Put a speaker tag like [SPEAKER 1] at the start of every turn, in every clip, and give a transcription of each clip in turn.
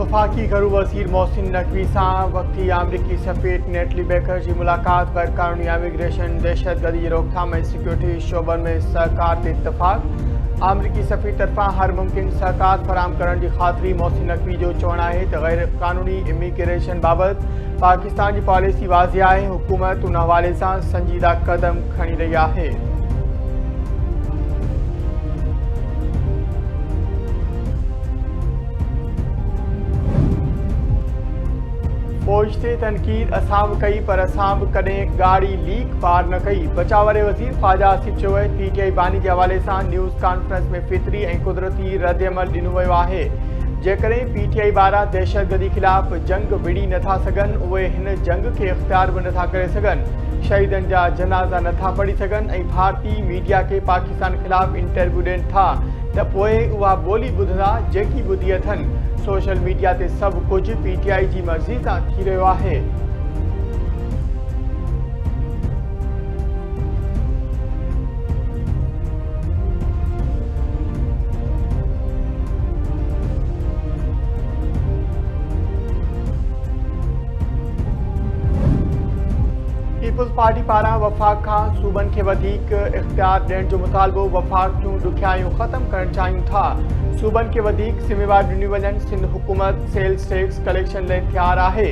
[SPEAKER 1] वफाकी घरू वज़ीर मोहसिन नकवी सां वक़्ती अमरीकी सफ़ीर नेटली बेकर की मुलाकात। गैर कानूनी इमिग्रेशन, दहशतगर्दी जी रोकथाम ऐं सिक्योरिटी शोबन में सहकार ते इत्तफ़ाक़। अमरीकी सफ़ीर तरफ़ां हर मुमकिन सहकार फराहम करण की ख़ातिरी। मोहसिन नकवी जो चवणु आहे त गैर कानूनी इमिग्रेशन बाबत पाकिस्तान की पॉलिसी वाज़िह आहे। हुकूमत उन हवाले सां संजीदा कदम खणी रही आहे। फौज से तनकीद असां बि कई पर असां बि कॾहिं गाड़ी लीक पार न कई। बचाव वारे वज़ीर ख्वाजा आसिफ चयो आहे। पीटीआई बानी के हवाले से न्यूज़ कॉन्फ्रेंस में फितरी ऐं कुदरती रद्दअमल ॾिनो वियो आहे। जेकॾहिं पीटीआई वारा दहशतगर्दी खिलाफ़ जंग विड़ी नथा सघनि, उहे हिन जंग के इख्तियार भी नथा करे सघनि, शहीदनि जा जनाज़ा नथा पढ़ी सघनि ऐं भारतीय मीडिया के पाकिस्तान खिलाफ़ इंटरव्यू ॾियनि था त पोइ उहा ॿोली ॿुधंदा जेकी ॿुधी अथनि। सोशल मीडिया ते सब कुछ पीटीआई की मर्ज़ी सां थी रहियो आहे। पीपल्स पार्टी पारां वफ़ाक़ खां सूबनि खे वधीक इख्तियार ॾियण जो मुतालबो। वफ़ाक़ जूं ॾुखियायूं ख़त्म करणु चाहियूं था। सूबनि खे वधीक ज़िम्मेवार ॾिनियूं वञनि। सिंध हुकूमत सेल्स टैक्स कलेक्शन लाइ तैयार आहे।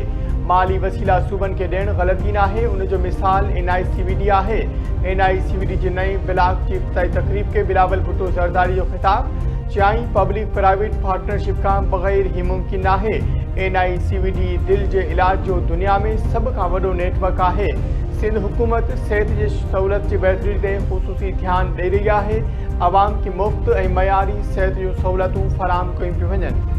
[SPEAKER 1] माली वसीला सूबनि खे ॾियणु ग़लती न आहे। उन जो मिसाल NICVD आहे। NICVD जी नई ब्लॉक जी इफ्तिताही तक़रीब के बिलावल भुट्टो ज़रदारी जो ख़िताब। चयाईं पब्लिक प्राइवेट पार्टनरशिप का बग़ैर ही मुमकिन आहे। NICVD दिल के इलाज जो दुनिया में सब का वॾो नेटवर्क आहे। सिंध हुकूमत सेहत की सहूलत की बहितरी ते ख़ुसूसी ध्यान दे रही है। आवाम की मुफ्त ऐं मयारी सेहत जूं सहूलतूं फराहम कयूं पियूं वञनि।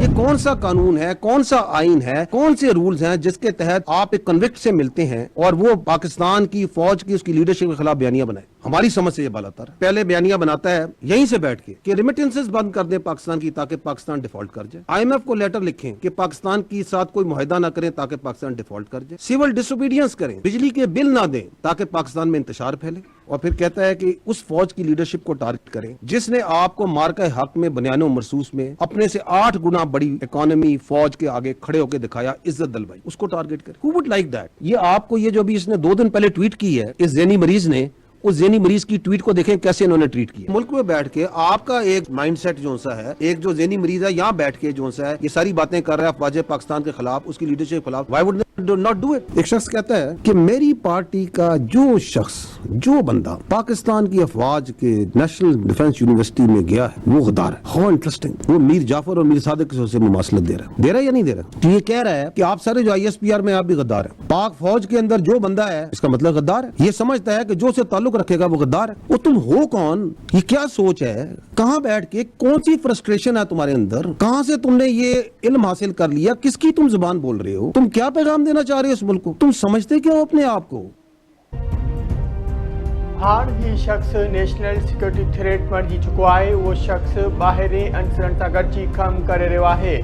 [SPEAKER 2] ये कौन सा कानून है, कौन सा आइन है, कौन से रूल्स हैं जिसके तहत आप एक कन्विक्ट से मिलते हैं और वो पाकिस्तान की फौज की उसकी लीडरशिप के खिलाफ बयानियां बनाए। हमारी समझ से ये बालातर पहले बयानियां बनाता है यहीं से बैठ के कि रिमिटेंसेस बंद कर दे पाकिस्तान की ताकि पाकिस्तान डिफॉल्ट कर जाए। IMF को लेटर लिखें कि पाकिस्तान के साथ कोई मुआहदा ना करें ताकि पाकिस्तान डिफॉल्ट कर जाए। सिविल डिसोबीडियंस करें, बिजली के बिल ना दें ताकि पाकिस्तान में इंतशार फैले। और फिर कहता है कि उस फौज की लीडरशिप को टारगेट करें जिसने आपको मार्का हक में बनियानो मरसूस में अपने से 8 गुना बड़ी इकोनॉमी फौज के आगे खड़े होकर दिखाया, इज्जत दलवाई, उसको टारगेट करें। Who would like that? ये आपको ये जो अभी इसने 2 दिन पहले ट्वीट की है इस ज़ैनी मरीज ने, उस ज़ैनी मरीज की ट्वीट को देखें कैसे इन्होंने ट्वीट किया। मुल्क में बैठ के आपका एक माइंडसेट जो सा है, एक जो ज़ैनी मरीज है यहाँ बैठ के जो सा है ये सारी बातें कर रहा है अफवाज पाकिस्तान के खिलाफ, उसकी लीडरशिप के खिलाफ। Why would not do it? एक शख्स कहता है कि मेरी पार्टी का जो शख्स, जो बंदा पाकिस्तान की अफवाज के नेशनल डिफेंस यूनिवर्सिटी में गया है वो गद्दार है। How interesting. वो मीर जाफर और मीर सादिक से मुमासलत दे रहा है या नहीं दे रहा? तो ये कह रहा है कि आप सारे जो ISPR में आप भी गद्दार है। पाक फौज के अंदर जो बंदा है इसका मतलब गद्दार है। ये समझता है कि जो से ताल्लुक रखेगा वो गद्दार है। वो तुम हो कौन? ये क्या सोच है? कहाँ बैठ के कौन सी फ्रस्ट्रेशन है तुम्हारे अंदर? कहाँ से तुमने ये इल्म हासिल कर लिया? किसकी तुम जुबान बोल रहे हो? तुम क्या पैगाम देना चाह रहे हो इस मुल्क को? तुम समझते क्या हो अपने आप को?
[SPEAKER 1] हाण ही शख्स नेशनल सिक्योरिटी थ्रेट बणिजी चुको आहे। वो शख्स ॿाहिरीं अंसरनि सां गॾिजी कमु करे रहियो आहे।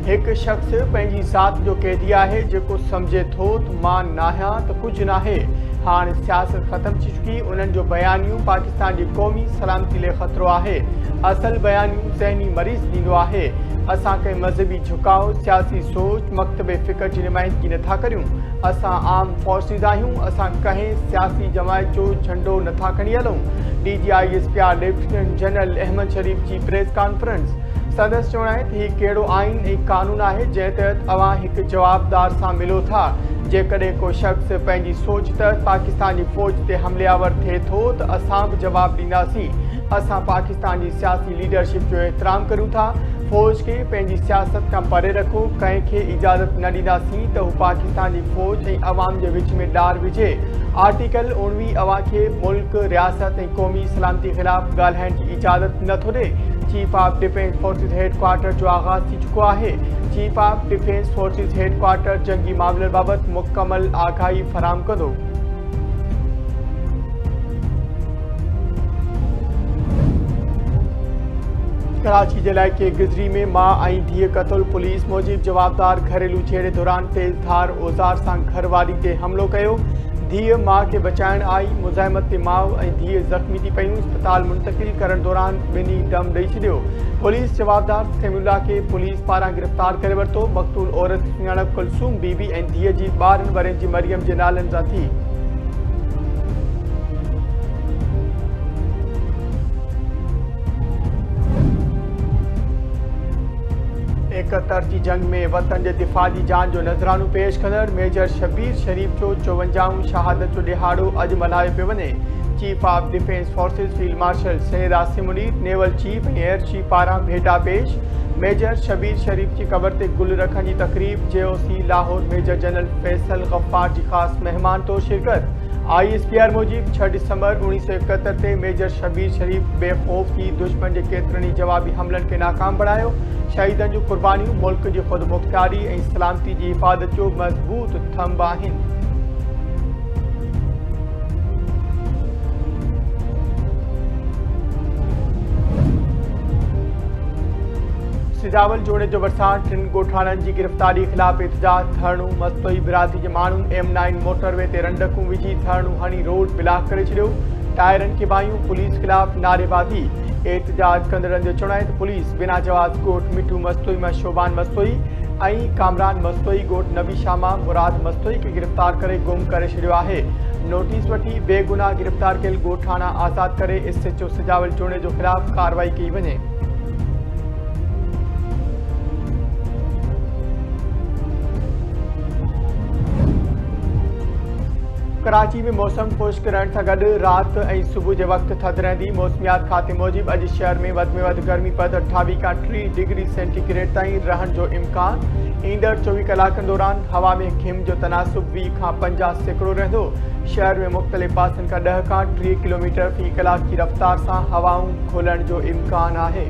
[SPEAKER 1] हिकु शख्स पंहिंजी ज़ात जो कैदी आहे जेको सम्झे थो त मां नाहियां त कुझु नाहे। हाणे सियासत ख़त्म थी चुकी। उन्हनि जो बयानियूं पाकिस्तान जी क़ौमी सलामती लाइ ख़तरो आहे। असल बयानियूं ज़हनी मरीज़ ॾींदो आहे। असां कंहिं मज़हबी झुकाव, सियासी सोच, मकतबे फ़िक्र जी नुमाइंदगी नथा करियूं। असां आम फ़ौजिद आहियूं। असां कंहिं सियासी जमायत जो झंडो नथा खणी हलूं। DGI ISPR lieutenant general Ahmed Sharif की प्रेस कॉन्फ्रेंस। सदस्य चवणु आहे त हीउ कहिड़ो आइन ऐं कानून आहे जंहिं तहत अवां हिकु जवाबदार सां मिलो था। जेकॾहिं को शख़्स पंहिंजी सोच तहत पाकिस्तान जी फ़ौज ते हमलेआवर थिए थो त असां बि जवाबु ॾींदासीं। असां पाकिस्तान जी सियासी लीडरशिप जो एहतराम करूं था। फ़ौज के पंहिंजी सियासत खां परे रखो। कंहिंखे इजाज़त न ॾींदासीं त हू पाकिस्तान जी फ़ौज ऐं अवाम जे विच में ॾार विझे। आर्टिकल 19 अवां खे मुल्क, रियासत ऐं क़ौमी सलामती ख़िलाफ़ ॻाल्हाइण जी इजाज़त नथो ॾे। Chief of defence forces headquarter जो आगाज़ थी चुको आहे। Chief of defence forces headquarter जंगी मामलनि बाबति मुकमल आगाही फराहम कंदो। कराची जे इलाइक़े गिजरी में मां ऐं धीअ क़तल। पुलिस मूजिब जवाबदार घरेलू छेड़े दौरान तेज़ धार औज़ार सां घरवारी ते हमलो कयो। धीअ माउ खे बचाइण आई, मुज़ाहिमत ते माउ ऐं धीअ ज़ख़्मी थी पयूं। अस्पताल मुंतक़िल करण दौरान ॿिन्ही दम ॾेई छॾियो। पुलिस जवाबदार सैमुल्ला खे पुलिस पारां गिरफ़्तार करे वरितो। मक़तूल औरत सुञाणप कुलसूम बीबी ऐं धीअ जी 12 वरनि जी मरियम जे नालनि सां थी। इकहत्तर जी जंग में वतन जे दिफ़ा जी जान जो नज़रानो पेश कंदड़ मेजर शबीर शरीफ जो 54 शहादत जो ॾिहाड़ो अॼु मल्हायो पियो वञे। Chief of defence forces field marshal Syed Asim Munir, naval chief ऐं एयर चीफ पारां भेटा पेश। मेजर शबीर शरीफ जी क़बर ते गुल रखण जी तक़रीब। JOC Lahore major general Faisal Ghaffar जी ख़ासि महिमान तौरु शिरकत। ISPR मूजिब 6 दिसंबर 1971 ते मेजर शबीर शरीफ बेखौफ़ थी दुश्मन जे केतिरनि ई जवाबी हमलनि खे नाकाम बणायो। शहीदनि जूं क़ुर्बानियूं मुल्क जी ख़ुदमुख़्तियारी ऐं सलामती जी हिफ़ाज़त जो मज़बूत थंब आहिनि। सिजावल जोड़े जो बरसात 3 ॻोठाणनि जी गिरफ़्तारी ख़िलाफ़ एहतजाज। धरणो मस्तोई बिरादरी जे माण्हुनि M9 मोटरवे ते रंडकूं विझी धरणो हणी रोड ब्लॉक करे छॾियो। टायरनि खे बाहियूं, पुलिस ख़िलाफ़ नारेबाज़ी। एहतजाज कंदड़नि जो चवणु आहे त पुलिस बिना जवाज़ ॻोठ मिठू मस्तोई मां शोभान मस्तोई ऐं कामरान मस्तोई ॻोठ नबी शामा मुराद मस्तोई खे गिरफ़्तार करे गुम करे छॾियो आहे। नोटिस वठी बेगुनाह गिरफ़्तार कयल ॻोठाणा आज़ाद करे SHO सिजावल जोड़े जो ख़िलाफ़ कार्रवाई कई वञे। कराची में मौसम खुश्क रहण सां गॾु राति ऐं सुबुह जे वक़्तु थधि रहंदी। मौसमियात खाते मूजिब अॼु शहर में वधि गर्मीपद 28 खां 30 डिग्री सेंटीग्रेड ताईं रहण जो इम्कान। ईंदड़ 24 कलाकनि दौरान हवा में घिम जो तनासुब 20 खां 50% रहंदो। शहर में मुख़्तलिफ़ पासनि खां 10 खां 30 किलोमीटर फ़ी कलाक जी रफ़्तार सां हवाऊं खुलण जो इम्कान आहे।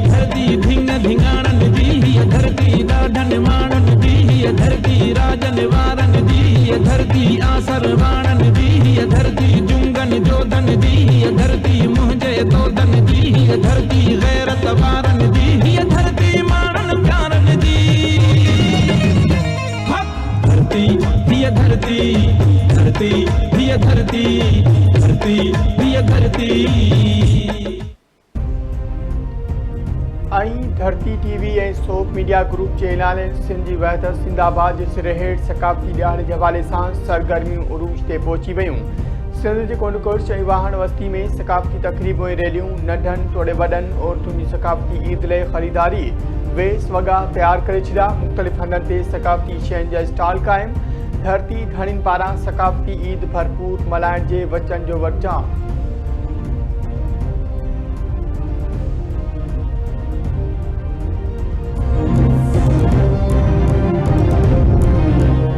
[SPEAKER 3] धरती धिंग धिंगाणन दी, हीअ धरती ॾाढन माण्हुन दी, हीअ धरती राजन वारन दी, हीअ धरती आसर वाणन दी, हीअ धरती जुंगन जोधन दी, हीअ धरती मुंहिंजे तोदन दी, हीअ धरती गैरत वारन दी, हीअ धरती माण्हुन प्यारन दी। धरती हीअ धरती, धरती हीअ धरती, धरती हीअ धरती।
[SPEAKER 1] धरती TV ऐं सोप मीडिया ग्रुप जे ऐलान सिंध जी वहदत जिंदाबाद जे सिरे हेठि सकाफ़ती ॾियारे जे हवाले सां सरगर्मियूं उरूज ते पहुची वियूं। सिंध जे कोंडकुर्श ऐं वाहण वस्ती में सकाफ़ती तक़रीबूं ऐं रैलियूं। नंढनि तोड़े वॾनि औरतुनि जी सकाफ़ती ईद लाइ ख़रीदारी। वेस वॻा तयारु करे छॾिया। मुख़्तलिफ़ हंधनि ते सकाफ़ती शयुनि जा स्टॉल क़ाइमु। धरती धणियुनि पारां सकाफ़ती ईद भरपूर मल्हाइण जे वचन जो वरजाउ।